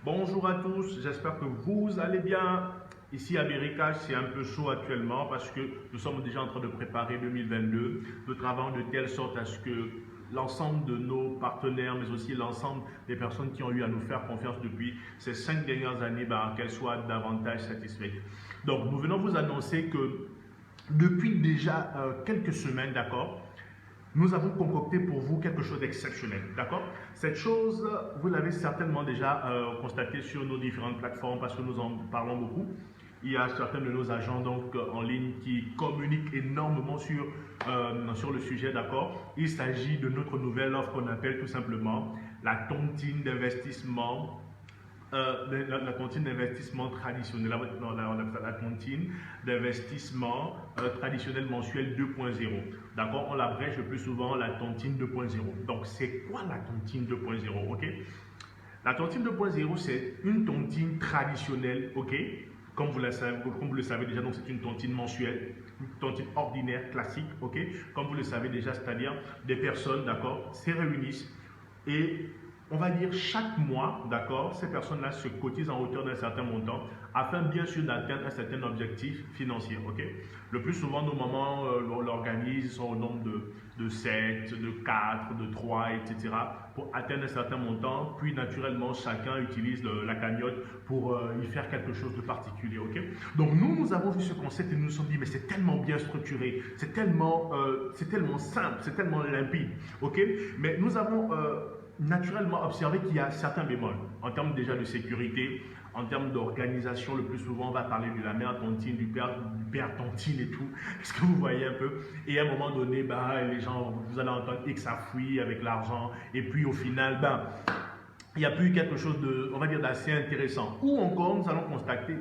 Bonjour à tous, j'espère que vous allez bien. Ici à Bérica, c'est un peu chaud actuellement parce que nous sommes déjà en train de préparer 2022. Nous travaillons de telle sorte à ce que l'ensemble de nos partenaires, mais aussi l'ensemble des personnes qui ont eu à nous faire confiance depuis ces 5 dernières années, qu'elles soient davantage satisfaites. Donc, nous venons vous annoncer que depuis déjà quelques semaines, d'accord, nous avons concocté pour vous quelque chose d'exceptionnel, d'accord? Cette chose, vous l'avez certainement déjà constaté sur nos différentes plateformes parce que nous en parlons beaucoup. Il y a certains de nos agents donc en ligne qui communiquent énormément sur le sujet, d'accord? Il s'agit de notre nouvelle offre qu'on appelle tout simplement la tontine d'investissement. La tontine d'investissement traditionnelle, on appelle ça la tontine d'investissement traditionnel mensuel 2.0. D'accord? On l'abrège le plus souvent la tontine 2.0. Donc, c'est quoi la tontine 2.0? Ok? La tontine 2.0, c'est une tontine traditionnelle, ok? Comme vous le savez déjà, donc c'est une tontine mensuelle, une tontine ordinaire, classique, ok? Comme vous le savez déjà, c'est-à-dire des personnes, d'accord, se réunissent et on va dire chaque mois, d'accord, ces personnes-là se cotisent en hauteur d'un certain montant afin bien sûr d'atteindre un certain objectif financier, ok? Le plus souvent, nos mamans l'organisent, sont au nombre de 7, de 4, de 3, etc. pour atteindre un certain montant, puis naturellement, chacun utilise la cagnotte pour y faire quelque chose de particulier, ok? Donc nous avons vu ce concept et nous nous sommes dit, mais c'est tellement bien structuré, c'est tellement simple, c'est tellement limpide, ok? Mais nous avons naturellement observé qu'il y a certains bémols en termes déjà de sécurité, en termes d'organisation. Le plus souvent on va parler de la mère tontine, du père tontine et tout, est-ce que vous voyez un peu? Et à un moment donné, les gens, vous allez entendre que ça fuit avec l'argent et puis au final, il n'y a plus quelque chose de, on va dire, d'assez intéressant. Ou encore, nous allons constater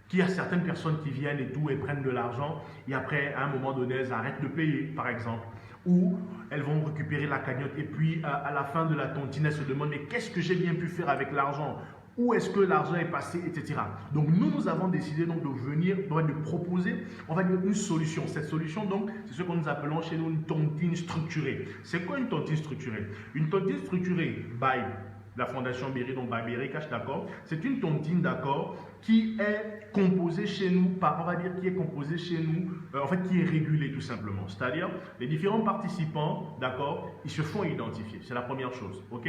qu'il y a certaines personnes qui viennent et tout et prennent de l'argent et après, à un moment donné, elles arrêtent de payer, par exemple. Ou elles vont récupérer la cagnotte et puis à la fin de la tontine, elles se demandent mais qu'est-ce que j'ai bien pu faire avec l'argent? Où est-ce que l'argent est passé, etc. Donc nous avons décidé donc de venir, de proposer, on va dire une solution. Cette solution donc, c'est ce que nous appelons chez nous une tontine structurée. C'est quoi une tontine structurée? Une tontine structurée by la Fondation Berry, donc by Berry Cash, d'accord? C'est une tontine, d'accord, qui est composée chez nous par, on va dire, qui est composée chez nous, en fait, qui est régulée tout simplement. C'est-à-dire, les différents participants, d'accord, ils se font identifier. C'est la première chose, ok?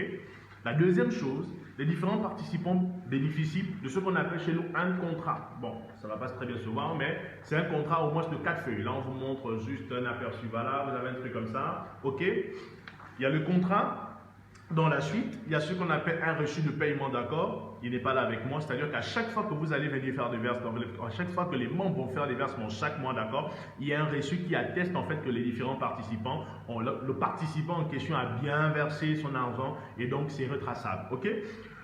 La deuxième chose, les différents participants bénéficient de ce qu'on appelle chez nous un contrat. Bon, ça ne va pas très bien se voir, mais c'est un contrat au moins de 4 feuilles. Là, on vous montre juste un aperçu. Voilà, vous avez un truc comme ça, ok? Il y a le contrat. Dans la suite, il y a ce qu'on appelle un reçu de paiement, d'accord? Il n'est pas là avec moi, c'est-à-dire qu'à chaque fois que vous allez venir faire des versements, à chaque fois que les membres vont faire des versements chaque mois, d'accord? Il y a un reçu qui atteste en fait que les différents participants, le participant en question a bien versé son argent et donc c'est retraçable, ok?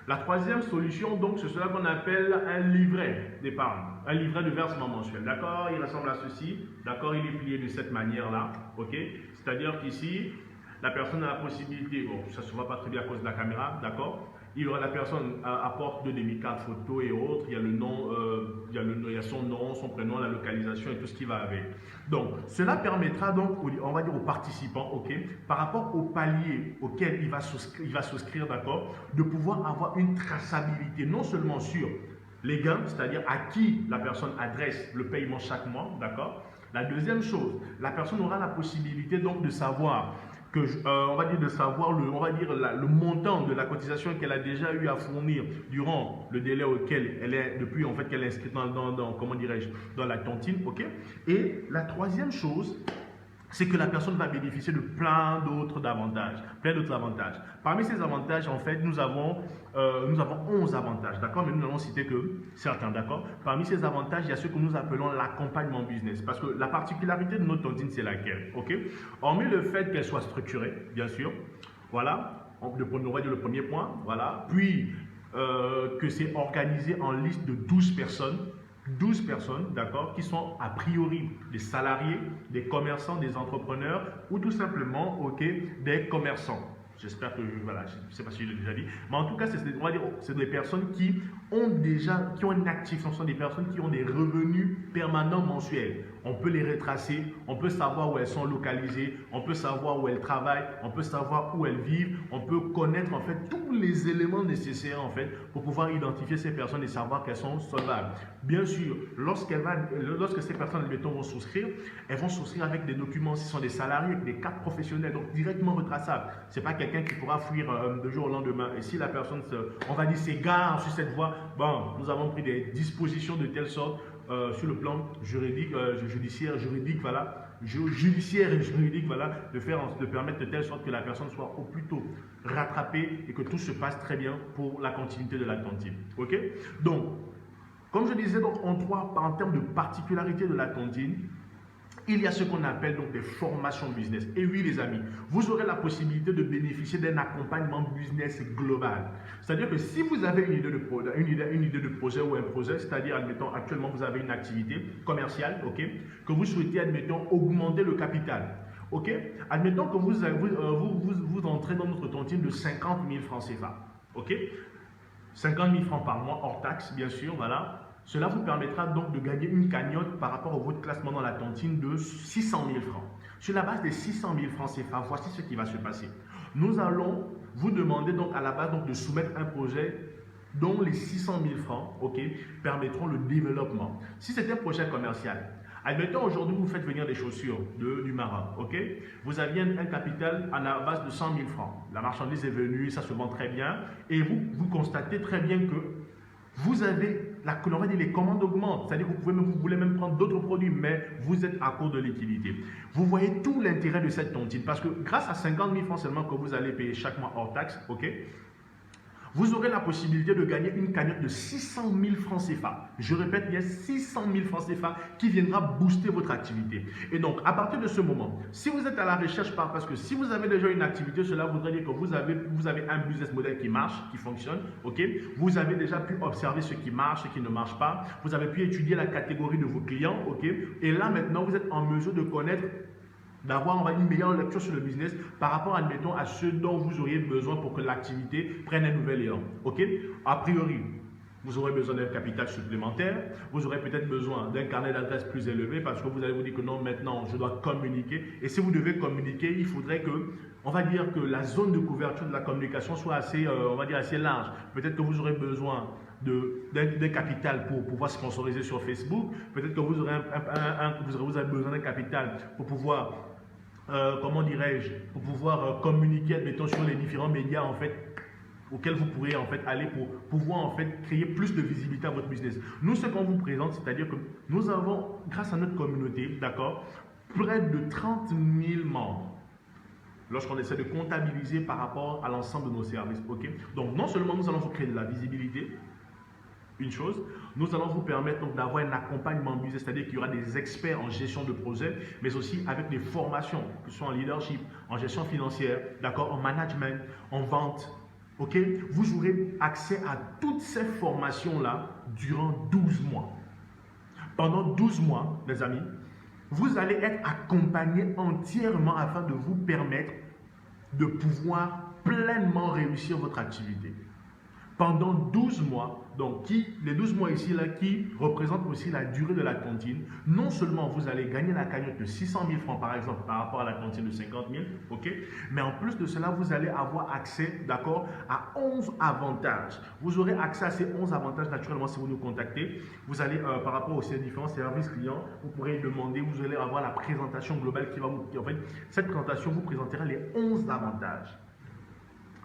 La troisième solution, donc, c'est cela qu'on appelle un livret d'épargne, un livret de versement mensuel, d'accord? Il ressemble à ceci, d'accord? Il est plié de cette manière-là, ok? C'est-à-dire qu'ici, la personne a la possibilité, bon, ça ne se voit pas très bien à cause de la caméra, d'accord? La personne apporte de demi-cartes photos et autres, il y a le nom, il y a son nom, son prénom, la localisation et tout ce qui va avec. Donc, cela permettra donc, on va dire aux participants, ok, par rapport au palier auquel il va souscrire, d'accord, de pouvoir avoir une traçabilité, non seulement sur les gains, c'est-à-dire à qui la personne adresse le paiement chaque mois, d'accord? La deuxième chose, la personne aura la possibilité donc de savoir on va dire de savoir le montant de la cotisation qu'elle a déjà eu à fournir durant le délai auquel elle est, depuis en fait qu'elle est inscrite comment dirais-je, dans la tontine, ok? Et la troisième chose, c'est que la personne va bénéficier de plein d'autres avantages. Parmi ces avantages, en fait, nous avons 11 avantages, d'accord? Mais nous n'allons citer que certains, d'accord? Parmi ces avantages, il y a ce que nous appelons l'accompagnement business. Parce que la particularité de notre tontine, c'est laquelle, ok? Hormis le fait qu'elle soit structurée, bien sûr, voilà, on va dire le premier point, voilà. Puis, que c'est organisé en liste de 12 personnes, d'accord, qui sont a priori des salariés, des commerçants, des entrepreneurs ou tout simplement, ok, des commerçants. J'espère que, voilà, je ne sais pas si je l'ai déjà dit, mais en tout cas, on va dire, c'est des personnes qui ont un actif, ce sont des personnes qui ont des revenus permanents mensuels. On peut les retracer, on peut savoir où elles sont localisées, on peut savoir où elles travaillent, on peut savoir où elles vivent, on peut connaître en fait tous les éléments nécessaires en fait pour pouvoir identifier ces personnes et savoir qu'elles sont solvables. Bien sûr, lorsque ces personnes, admettons, vont souscrire, elles vont souscrire avec des documents, ce sont des salariés, des cartes professionnelles, donc directement retraçables. Ce n'est pas quelqu'un qui pourra fuir de jour au lendemain. Et si la personne, on va dire, s'égare sur cette voie, bon, nous avons pris des dispositions de telle sorte sur le plan juridique, judiciaire et juridique, voilà, de permettre de telle sorte que la personne soit au plus tôt rattrapée et que tout se passe très bien pour la continuité de la tontine. Ok? Donc, comme je disais, donc, en termes de particularité de la tontine, il y a ce qu'on appelle donc des formations business. Et oui, les amis, vous aurez la possibilité de bénéficier d'un accompagnement business global. C'est-à-dire que si vous avez une idée de projet ou un projet, c'est-à-dire, admettons, actuellement, vous avez une activité commerciale, ok, que vous souhaitez, admettons, augmenter le capital. Ok, admettons que vous entrez dans notre tontine de 50 000 francs CFA. Ok, 50 000 francs par mois hors taxe, bien sûr, voilà. Cela vous permettra donc de gagner une cagnotte par rapport à votre classement dans la tontine de 600 000 francs. Sur la base des 600 000 francs CFA, voici ce qui va se passer. Nous allons vous demander donc à la base donc de soumettre un projet dont les 600 000 francs, ok, permettront le développement. Si c'est un projet commercial, admettons aujourd'hui vous faites venir des chaussures du Maroc, ok, vous aviez un capital à la base de 100 000 francs. La marchandise est venue, ça se vend très bien et vous constatez très bien que vous avez, on va dire, les commandes augmentent, c'est-à-dire que vous voulez même prendre d'autres produits, mais vous êtes à court de liquidité. Vous voyez tout l'intérêt de cette tontine, parce que grâce à 50 000 francs seulement que vous allez payer chaque mois hors taxe, ok, vous aurez la possibilité de gagner une cagnotte de 600 000 francs CFA. Je répète, il y a 600 000 francs CFA qui viendra booster votre activité. Et donc, à partir de ce moment, si vous êtes à la recherche, parce que si vous avez déjà une activité, cela voudrait dire que vous avez un business model qui marche, qui fonctionne, ok? Vous avez déjà pu observer ce qui marche, ce qui ne marche pas. Vous avez pu étudier la catégorie de vos clients, ok? Et là, maintenant, vous êtes en mesure de connaître, d'avoir une meilleure lecture sur le business par rapport, admettons, à ce dont vous auriez besoin pour que l'activité prenne un nouvel élan. Ok? A priori, vous aurez besoin d'un capital supplémentaire, vous aurez peut-être besoin d'un carnet d'adresses plus élevé parce que vous allez vous dire que non, maintenant, je dois communiquer. Et si vous devez communiquer, il faudrait que, on va dire que la zone de couverture de la communication soit assez, on va dire, assez large. Peut-être que vous aurez besoin d'un capital pour pouvoir sponsoriser sur Facebook. Peut-être que vous avez besoin d'un capital pour pouvoir comment dirais-je, pour pouvoir communiquer, admettons, sur les différents médias en fait auxquels vous pourrez en fait aller pour pouvoir en fait créer plus de visibilité à votre business. Nous, ce qu'on vous présente, c'est-à-dire que nous avons, grâce à notre communauté, d'accord, près de 30 000 membres. Lorsqu'on essaie de comptabiliser par rapport à l'ensemble de nos services, ok. Donc, non seulement nous allons vous créer de la visibilité, une chose, nous allons vous permettre donc d'avoir un accompagnement business, c'est-à-dire qu'il y aura des experts en gestion de projet, mais aussi avec des formations, que ce soit en leadership, en gestion financière, d'accord, en management, en vente, ok. Vous aurez accès à toutes ces formations-là durant 12 mois. Pendant 12 mois, les amis, vous allez être accompagné entièrement afin de vous permettre de pouvoir pleinement réussir votre activité. Pendant 12 mois, donc les 12 mois ici là, qui représentent aussi la durée de la tontine, non seulement vous allez gagner la cagnotte de 600 000 francs par exemple par rapport à la tontine de 50 000, ok, mais en plus de cela, vous allez avoir accès, d'accord, à 11 avantages. Vous aurez accès à ces 11 avantages naturellement si vous nous contactez. Vous allez, par rapport aux différents services clients, vous pourrez demander, vous allez avoir la présentation globale qui va vous... En fait, cette présentation vous présentera les 11 avantages.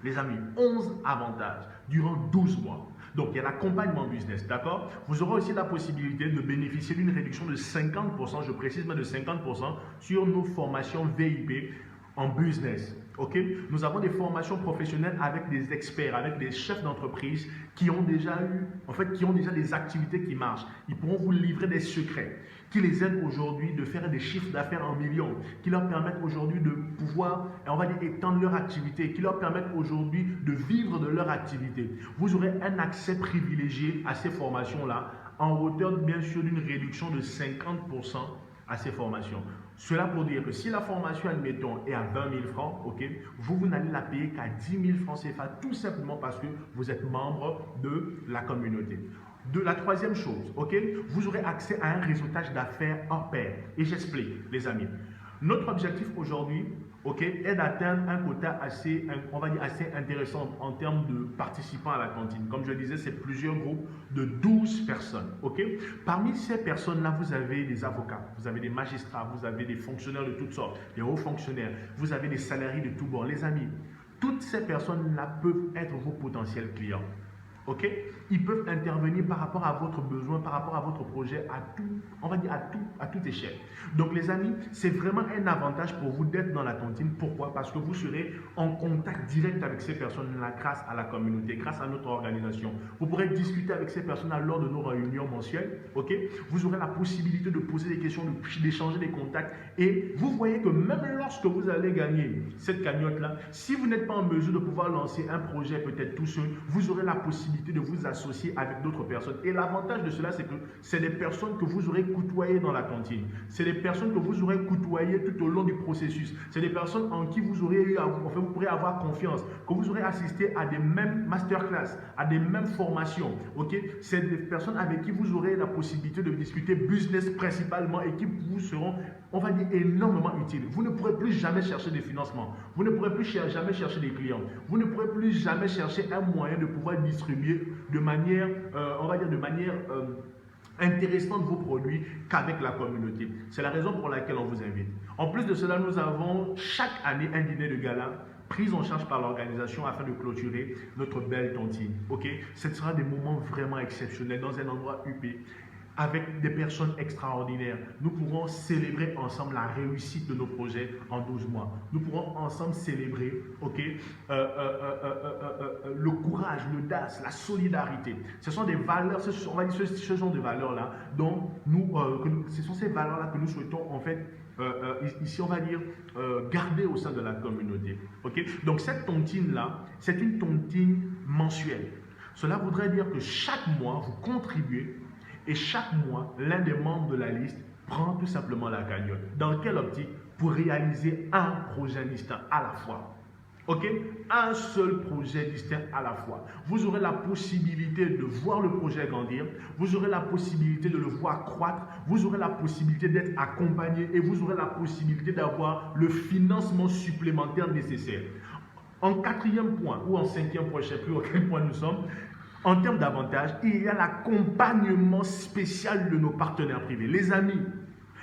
Les amis, 11 avantages durant 12 mois. Donc, il y a l'accompagnement business, d'accord? Vous aurez aussi la possibilité de bénéficier d'une réduction de 50%, je précise même de 50%, sur nos formations VIP en business. Ok, nous avons des formations professionnelles avec des experts, avec des chefs d'entreprise qui ont déjà des activités qui marchent. Ils pourront vous livrer des secrets qui les aident aujourd'hui de faire des chiffres d'affaires en millions, qui leur permettent aujourd'hui de pouvoir, on va dire, étendre leur activité, qui leur permettent aujourd'hui de vivre de leur activité. Vous aurez un accès privilégié à ces formations-là en hauteur, bien sûr, d'une réduction de 50% à ces formations. Cela pour dire que si la formation, admettons, est à 20 000 francs, ok, vous n'allez la payer qu'à 10 000 francs CFA, tout simplement parce que vous êtes membre de la communauté. De la troisième chose, ok, vous aurez accès à un réseautage d'affaires hors pair. Et j'explique, les amis. Notre objectif aujourd'hui, ok, est d'atteindre un quota assez, on va dire assez intéressant en termes de participants à la cantine. Comme je le disais, c'est plusieurs groupes de 12 personnes, ok. Parmi ces personnes-là, vous avez des avocats, vous avez des magistrats, vous avez des fonctionnaires de toutes sortes, des hauts fonctionnaires, vous avez des salariés de tous bords. Les amis, toutes ces personnes-là peuvent être vos potentiels clients. Ok, ils peuvent intervenir par rapport à votre besoin, par rapport à votre projet, à tout, on va dire à toute échelle. Donc les amis, c'est vraiment un avantage pour vous d'être dans la cantine. Pourquoi? Parce que vous serez en contact direct avec ces personnes-là grâce à la communauté, grâce à notre organisation. Vous pourrez discuter avec ces personnes-là lors de nos réunions mensuelles. Ok, vous aurez la possibilité de poser des questions, d'échanger des contacts. Et vous voyez que même lorsque vous allez gagner cette cagnotte-là, si vous n'êtes pas en mesure de pouvoir lancer un projet peut-être tout seul, vous aurez la possibilité de vous associer avec d'autres personnes. Et l'avantage de cela, c'est que c'est des personnes que vous aurez côtoyées dans la cantine. C'est des personnes que vous aurez côtoyées tout au long du processus. C'est des personnes en qui vous aurez eu, enfin, vous pourrez avoir confiance, que vous aurez assisté à des mêmes masterclass, à des mêmes formations. Ok, c'est des personnes avec qui vous aurez la possibilité de discuter business principalement et qui vous seront, on va dire, énormément utiles. Vous ne pourrez plus jamais chercher des financements. Vous ne pourrez plus jamais chercher des clients. Vous ne pourrez plus jamais chercher un moyen de pouvoir distribuer de manière, on va dire de manière intéressante vos produits qu'avec la communauté. C'est la raison pour laquelle on vous invite. En plus de cela, nous avons chaque année un dîner de gala prise en charge par l'organisation afin de clôturer notre belle cantine. Ok, ce sera des moments vraiment exceptionnels dans un endroit huppé, avec des personnes extraordinaires. Nous pourrons célébrer ensemble la réussite de nos projets en 12 mois. Nous pourrons ensemble célébrer le courage, l'audace, la solidarité. Ce sont des valeurs, on va dire ce genre de valeurs-là dont ce sont ces valeurs-là que nous souhaitons en fait ici on va dire garder au sein de la communauté. Okay? Donc cette tontine-là, c'est une tontine mensuelle. Cela voudrait dire que chaque mois, vous contribuez. Et chaque mois, l'un des membres de la liste prend tout simplement la cagnotte. Dans quelle optique? Pour réaliser un projet distinct à la fois. Ok? Un seul projet distinct à la fois. Vous aurez la possibilité de voir le projet grandir. Vous aurez la possibilité de le voir croître. Vous aurez la possibilité d'être accompagné et vous aurez la possibilité d'avoir le financement supplémentaire nécessaire. En quatrième point ou en cinquième point, je ne sais plus auquel point nous sommes, en termes d'avantages, il y a l'accompagnement spécial de nos partenaires privés. Les amis,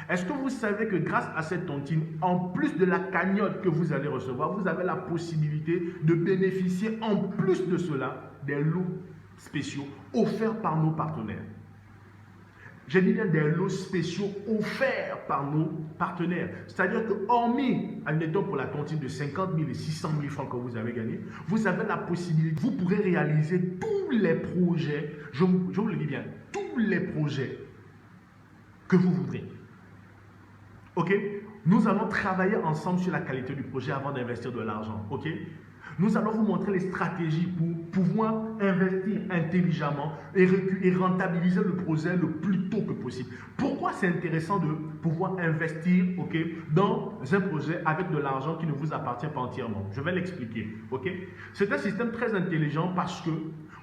est-ce que vous savez que grâce à cette tontine, en plus de la cagnotte que vous allez recevoir, vous avez la possibilité de bénéficier en plus de cela des lots spéciaux offerts par nos partenaires. J'ai dit bien des lots spéciaux offerts par nos partenaires. C'est-à-dire que hormis, admettons pour la tontine de 50 000 et 600 000 francs que vous avez gagné, vous avez la possibilité, vous pourrez réaliser tous les projets, je vous le dis bien, tous les projets que vous voudrez. Ok? Nous allons travailler ensemble sur la qualité du projet avant d'investir de l'argent. Ok? Nous allons vous montrer les stratégies pour pouvoir investir intelligemment et rentabiliser le projet le plus tôt que possible. Pourquoi c'est intéressant de pouvoir investir dans un projet avec de l'argent qui ne vous appartient pas entièrement? Je vais l'expliquer. C'est un système très intelligent parce que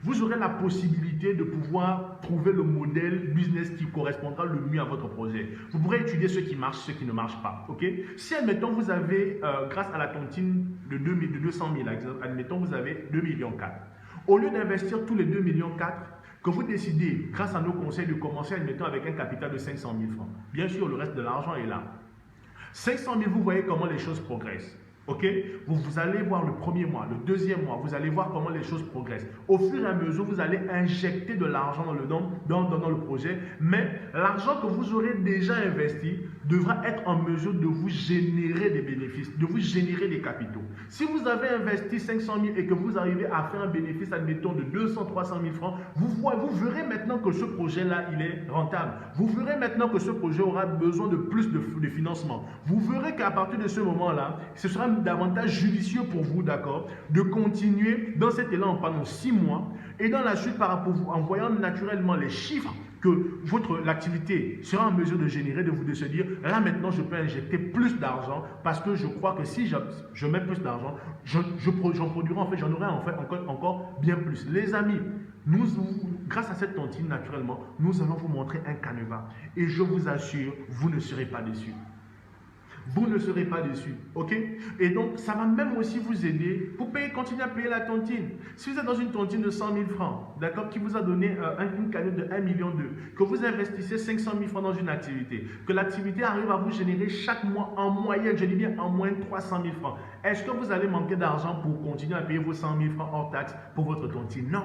vous aurez la possibilité de pouvoir trouver le modèle business qui correspondra le mieux à votre projet. Vous pourrez étudier ce qui marche, ce qui ne marche pas. Si, admettons, vous avez, grâce à la tontine de 200 000, admettons, vous avez 2,4 millions. Au lieu d'investir tous les 2,4 millions, que vous décidez, grâce à nos conseils, de commencer, admettons, avec un capital de 500 000 francs. Bien sûr, le reste de l'argent est là. 500 000, vous voyez comment les choses progressent. Vous allez voir le premier mois, le deuxième mois, vous allez voir comment les choses progressent. Au fur et à mesure, vous allez injecter de l'argent dans le projet, mais l'argent que vous aurez déjà investi devra être en mesure de vous générer des bénéfices, de vous générer des capitaux. Si vous avez investi 500 000 et que vous arrivez à faire un bénéfice, admettons, de 200 300 000 francs, vous verrez maintenant que ce projet-là, il est rentable. Vous verrez maintenant que ce projet aura besoin de plus de financement. Vous verrez qu'à partir de ce moment-là, ce sera davantage judicieux pour vous, d'accord, de continuer dans cet élan pendant 6 mois et dans la suite, en voyant naturellement les chiffres que l'activité sera en mesure de générer, de se dire, là maintenant je peux injecter plus d'argent parce que je crois que si je mets plus d'argent, j'en produirai en fait, j'en aurai en fait encore bien plus. Les amis, grâce à cette tontine, naturellement, nous allons vous montrer un canevas et je vous assure, vous ne serez pas déçus. Vous ne serez pas déçus, ok? Et donc, ça va même aussi vous aider pour continuer à payer la tontine. Si vous êtes dans une tontine de 100 000 francs, d'accord, qui vous a donné une cagnotte de 1,2 million, que vous investissez 500 000 francs dans une activité, que l'activité arrive à vous générer chaque mois en moyenne, je dis bien en moyenne 300 000 francs, est-ce que vous allez manquer d'argent pour continuer à payer vos 100 000 francs hors taxe pour votre tontine? Non.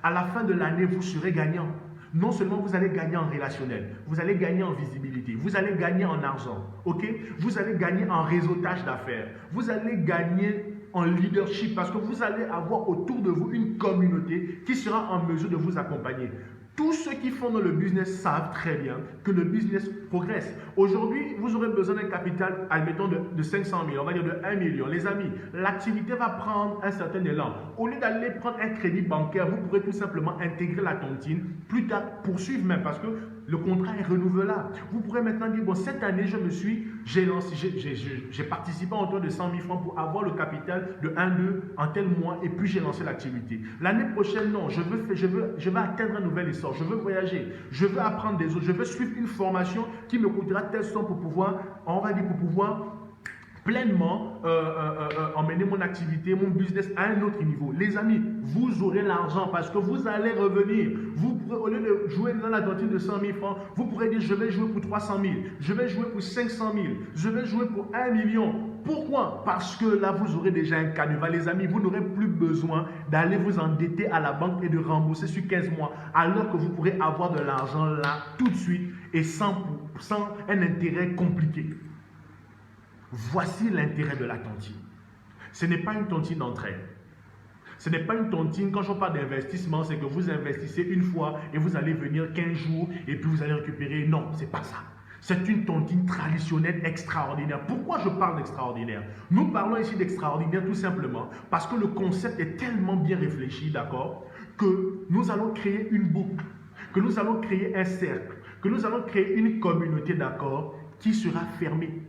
À la fin de l'année, vous serez gagnant. Non seulement vous allez gagner en relationnel, vous allez gagner en visibilité, vous allez gagner en argent, ok? Vous allez gagner en réseautage d'affaires, vous allez gagner en leadership parce que vous allez avoir autour de vous une communauté qui sera en mesure de vous accompagner. Tous ceux qui font dans le business savent très bien que le business progresse. Aujourd'hui, vous aurez besoin d'un capital, admettons, de 500 000, on va dire de 1 million. Les amis, l'activité va prendre un certain élan. Au lieu d'aller prendre un crédit bancaire, vous pourrez tout simplement intégrer la tontine, plus tard poursuivre même parce que le contrat est renouvelable. Vous pourrez maintenant dire, bon, cette année, j'ai participé en hauteur de 100 000 francs pour avoir le capital de 1, 2 en tel mois et puis j'ai lancé l'activité. L'année prochaine, non, je veux atteindre un nouvel essor, je veux voyager, je veux apprendre des autres, je veux suivre une formation qui me coûtera telle somme pour pouvoir, pleinement emmener mon activité, mon business à un autre niveau. Les amis, vous aurez l'argent parce que vous allez revenir. Vous pourrez, au lieu de jouer dans la tontine de 100 000 francs, vous pourrez dire je vais jouer pour 300 000, je vais jouer pour 500 000, je vais jouer pour 1 million. Pourquoi? Parce que là, vous aurez déjà un canevas. Les amis, vous n'aurez plus besoin d'aller vous endetter à la banque et de rembourser sur 15 mois, alors que vous pourrez avoir de l'argent là tout de suite et sans un intérêt compliqué. Voici l'intérêt de la tontine. Ce n'est pas une tontine d'entrée. Ce n'est pas une tontine, quand je parle d'investissement, c'est que vous investissez une fois et vous allez venir 15 jours et puis vous allez récupérer. Non, ce n'est pas ça. C'est une tontine traditionnelle extraordinaire. Pourquoi je parle d'extraordinaire? Nous parlons ici d'extraordinaire tout simplement parce que le concept est tellement bien réfléchi, d'accord, que nous allons créer une boucle, que nous allons créer un cercle, que nous allons créer une communauté, d'accord, qui sera fermée.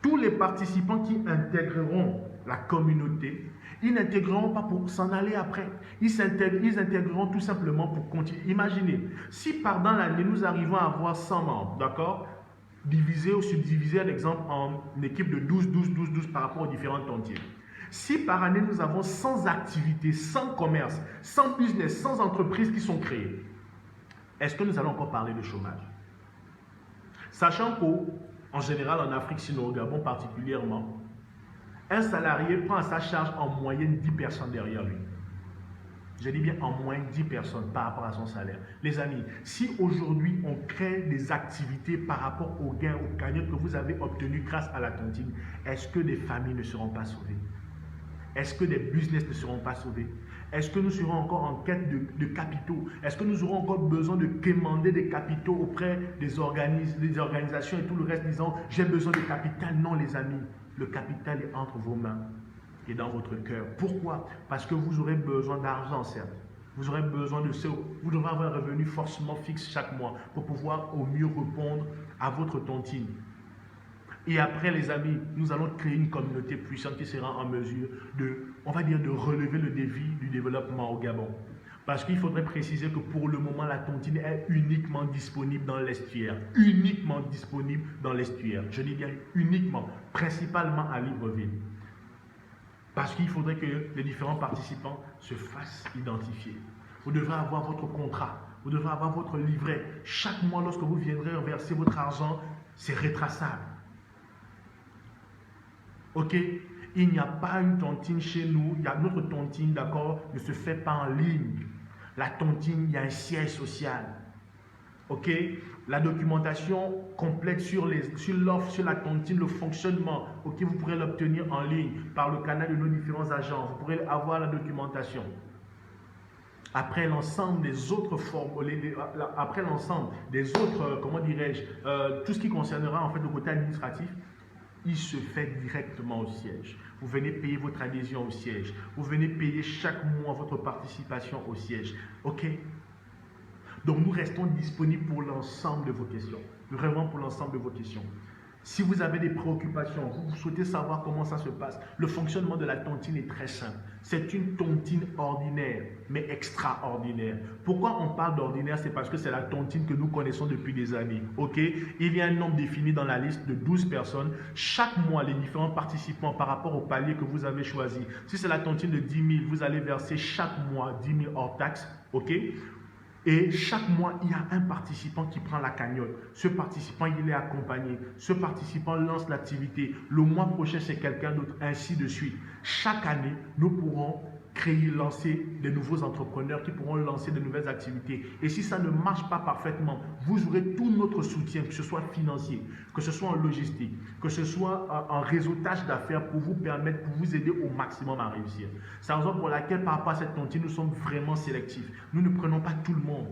Tous les participants qui intégreront la communauté, ils n'intégreront pas pour s'en aller après. Ils intégreront tout simplement pour continuer. Imaginez, si pendant l'année, nous arrivons à avoir 100 membres, d'accord, divisé ou subdivisé, un exemple, en équipe de 12 par rapport aux différentes tontines. Si par année, nous avons 100 activités, 100 commerces, 100 business, 100 entreprises qui sont créées, est-ce que nous allons encore parler de chômage? Sachant qu'en général, en Afrique, sinon au Gabon particulièrement, un salarié prend à sa charge en moyenne 10 personnes derrière lui. Je dis bien en moyenne 10 personnes par rapport à son salaire. Les amis, si aujourd'hui on crée des activités par rapport aux gains, aux cagnottes que vous avez obtenus grâce à la tontine, est-ce que des familles ne seront pas sauvées? Est-ce que des business ne seront pas sauvés? Est-ce que nous serons encore en quête de capitaux? Est-ce que nous aurons encore besoin de quémander des capitaux auprès des organisations et tout le reste disant j'ai besoin de capital? Non les amis, le capital est entre vos mains et dans votre cœur. Pourquoi? Parce que vous aurez besoin d'argent certes. Vous aurez besoin vous devrez avoir un revenu forcément fixe chaque mois pour pouvoir au mieux répondre à votre tontine. Et après, les amis, nous allons créer une communauté puissante qui sera en mesure de relever le défi du développement au Gabon. Parce qu'il faudrait préciser que pour le moment, la tontine est uniquement disponible dans l'estuaire. Uniquement disponible dans l'estuaire. Je dis bien uniquement, principalement à Libreville. Parce qu'il faudrait que les différents participants se fassent identifier. Vous devrez avoir votre contrat, vous devrez avoir votre livret. Chaque mois, lorsque vous viendrez verser votre argent, c'est retraçable. Ok, il n'y a pas une tontine chez nous, il y a notre tontine, d'accord, ne se fait pas en ligne. La tontine, il y a un siège social. Ok, la documentation complète sur l'offre, sur la tontine, le fonctionnement. Ok, vous pourrez l'obtenir en ligne par le canal de nos différents agents. Vous pourrez avoir la documentation. Après l'ensemble des autres tout ce qui concernera en fait le côté administratif, il se fait directement au siège. Vous venez payer votre adhésion au siège. Vous venez payer chaque mois votre participation au siège. Ok? Donc, nous restons disponibles pour l'ensemble de vos questions. Vraiment pour l'ensemble de vos questions. Si vous avez des préoccupations, vous souhaitez savoir comment ça se passe, le fonctionnement de la tontine est très simple. C'est une tontine ordinaire, mais extraordinaire. Pourquoi on parle d'ordinaire? C'est parce que c'est la tontine que nous connaissons depuis des années. Ok? Il y a un nombre défini dans la liste de 12 personnes. Chaque mois, les différents participants par rapport au palier que vous avez choisi. Si c'est la tontine de 10 000, vous allez verser chaque mois 10 000 hors taxe. Ok? Et chaque mois, il y a un participant qui prend la cagnotte. Ce participant, il est accompagné. Ce participant lance l'activité. Le mois prochain, c'est quelqu'un d'autre, ainsi de suite. Chaque année, nous pourrons créer, lancer de nouveaux entrepreneurs qui pourront lancer de nouvelles activités. Et si ça ne marche pas parfaitement, vous aurez tout notre soutien, que ce soit financier, que ce soit en logistique, que ce soit en réseautage d'affaires pour vous permettre, pour vous aider au maximum à réussir. C'est la raison pour laquelle par rapport à cette tontine, nous sommes vraiment sélectifs. Nous ne prenons pas tout le monde.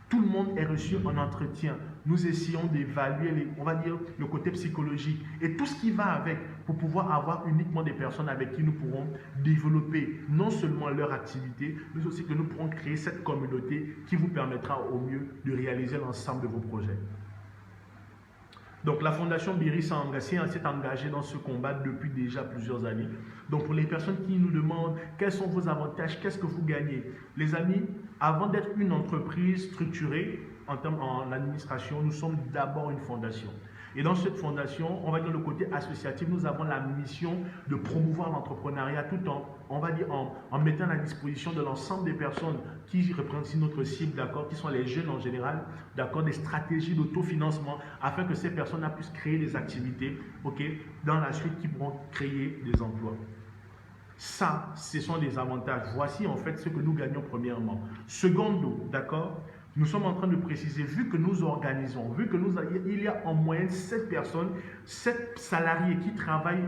Tout le monde est reçu en entretien. Nous essayons d'évaluer, on va dire, le côté psychologique et tout ce qui va avec pour pouvoir avoir uniquement des personnes avec qui nous pourrons développer non seulement leur activité, mais aussi que nous pourrons créer cette communauté qui vous permettra au mieux de réaliser l'ensemble de vos projets. Donc la Fondation Biri s'est engagée dans ce combat depuis déjà plusieurs années. Donc pour les personnes qui nous demandent quels sont vos avantages, qu'est-ce que vous gagnez, les amis, avant d'être une entreprise structurée en administration, nous sommes d'abord une fondation. Et dans cette fondation, on va dire le côté associatif, nous avons la mission de promouvoir l'entrepreneuriat tout en mettant à la disposition de l'ensemble des personnes qui représentent notre cible, d'accord, qui sont les jeunes en général, d'accord, des stratégies d'autofinancement afin que ces personnes puissent créer des activités, ok, dans la suite qui pourront créer des emplois. Ça, ce sont des avantages. Voici en fait ce que nous gagnons premièrement. Secondo, d'accord, nous sommes en train de préciser, vu que nous organisons, il y a en moyenne 7 personnes, 7 salariés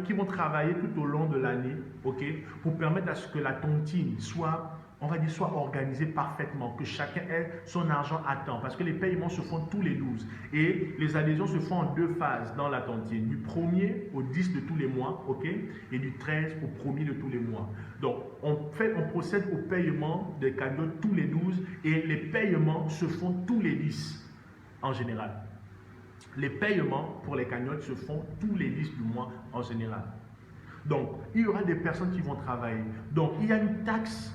qui vont travailler tout au long de l'année, ok, pour permettre à ce que la tontine soit organisée parfaitement, que chacun ait son argent à temps, parce que les paiements se font tous les 12 et les adhésions se font en 2 phases dans la tontine, du 1er au 10 de tous les mois, ok, et du 13 au 1er de tous les mois. Donc, on procède au paiement des cagnottes tous les 12 et les paiements se font tous les 10 en général. Les paiements pour les cagnottes se font tous les 10 du mois en général. Donc, il y aura des personnes qui vont travailler. Donc, il y a une taxe.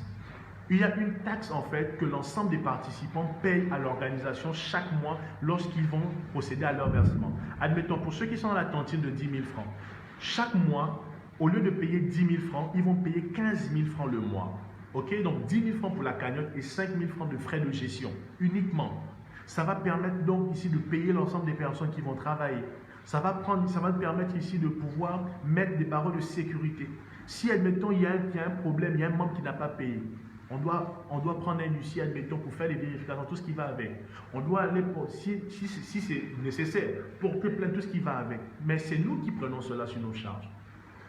Il y a une taxe en fait que l'ensemble des participants payent à l'organisation chaque mois lorsqu'ils vont procéder à leur versement. Admettons, pour ceux qui sont à la tontine de 10 000 francs, chaque mois, au lieu de payer 10 000 francs, ils vont payer 15 000 francs le mois. Ok, donc 10 000 francs pour la cagnotte et 5 000 francs de frais de gestion uniquement. Ça va permettre donc ici de payer l'ensemble des personnes qui vont travailler. Ça va permettre ici de pouvoir mettre des barreaux de sécurité. Si, admettons, il y a un problème, il y a un membre qui n'a pas payé, on doit prendre un huissier, admettons, pour faire les vérifications, tout ce qui va avec. On doit aller, si c'est nécessaire, porter plainte, tout ce qui va avec. Mais c'est nous qui prenons cela sur nos charges.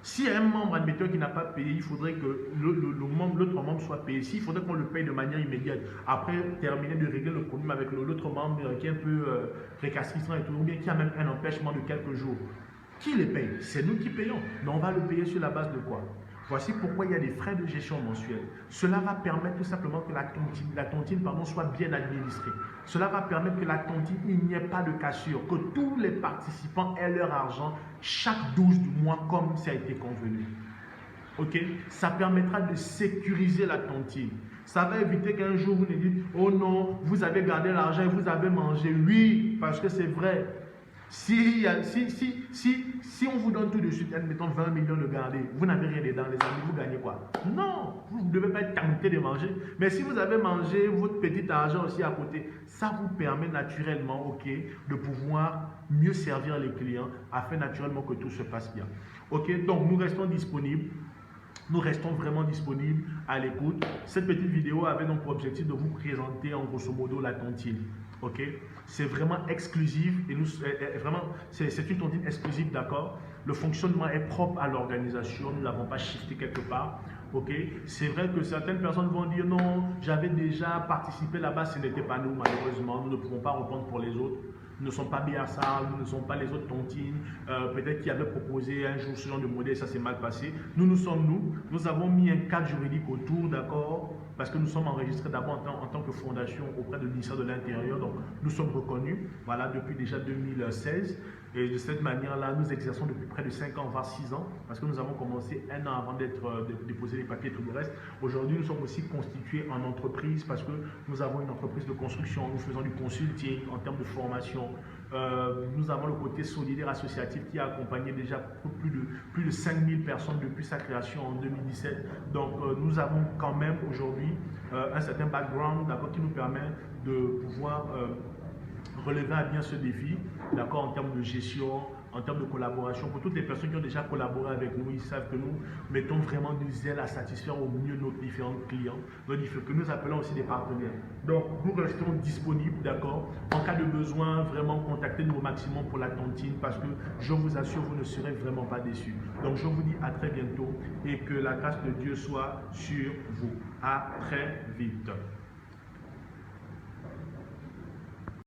Si un membre, admettons, qui n'a pas payé, il faudrait que l'autre membre soit payé. Il faudrait qu'on le paye de manière immédiate. Après, terminer de régler le problème avec l'autre membre qui est un peu récalcitrant et tout, ou bien qui a même un empêchement de quelques jours. Qui les paye? C'est nous qui payons. Mais on va le payer sur la base de quoi? Voici pourquoi il y a des frais de gestion mensuels. Cela va permettre tout simplement que la tontine soit bien administrée. Cela va permettre que la tontine, il n'y ait pas de cassure, que tous les participants aient leur argent chaque 12 du mois comme ça a été convenu. Ok? Ça permettra de sécuriser la tontine. Ça va éviter qu'un jour vous ne dites « Oh non, vous avez gardé l'argent et vous avez mangé. » Oui, parce que c'est vrai. Si on vous donne tout de suite, admettons 20 millions de garder, vous n'avez rien dedans, les amis, vous gagnez quoi? Non, vous ne devez pas être tenté de manger. Mais si vous avez mangé votre petit argent aussi à côté, ça vous permet naturellement, ok, de pouvoir mieux servir les clients afin naturellement que tout se passe bien. Ok, donc nous restons disponibles. Nous restons vraiment disponibles à l'écoute. Cette petite vidéo avait donc pour objectif de vous présenter en grosso modo la tontine. Ok, c'est vraiment exclusif et c'est une tontine exclusive, d'accord. Le fonctionnement est propre à l'organisation, nous ne l'avons pas shifté quelque part. Ok, c'est vrai que certaines personnes vont dire non, j'avais déjà participé là-bas, ce n'était pas nous, malheureusement, nous ne pouvons pas répondre pour les autres. nous ne sommes pas BSA, nous ne sommes pas les autres tontines, peut-être qui avaient proposé un jour ce genre de modèle, ça s'est mal passé. Nous sommes nous, nous avons mis un cadre juridique autour, d'accord, parce que nous sommes enregistrés d'abord en tant que fondation auprès du ministère de l'Intérieur, donc nous sommes reconnus, voilà, depuis déjà 2016. Et de cette manière-là, nous exerçons depuis près de 5 ans, voire 6 ans, parce que nous avons commencé un an avant de déposer les papiers et tout le reste. Aujourd'hui, nous sommes aussi constitués en entreprise parce que nous avons une entreprise de construction, nous faisons du consulting en termes de formation. Nous avons le côté solidaire associatif qui a accompagné déjà plus de 5000 personnes depuis sa création en 2017. Donc, nous avons quand même aujourd'hui un certain background qui nous permet de pouvoir relever à bien ce défi, d'accord, en termes de gestion, en termes de collaboration. Pour toutes les personnes qui ont déjà collaboré avec nous, ils savent que nous mettons vraiment du zèle à satisfaire au mieux nos différents clients, que nous appelons aussi des partenaires. Donc, nous restons disponibles, d'accord. En cas de besoin, vraiment, contactez-nous au maximum pour la tontine parce que je vous assure, vous ne serez vraiment pas déçus. Donc, je vous dis à très bientôt et que la grâce de Dieu soit sur vous. À très vite.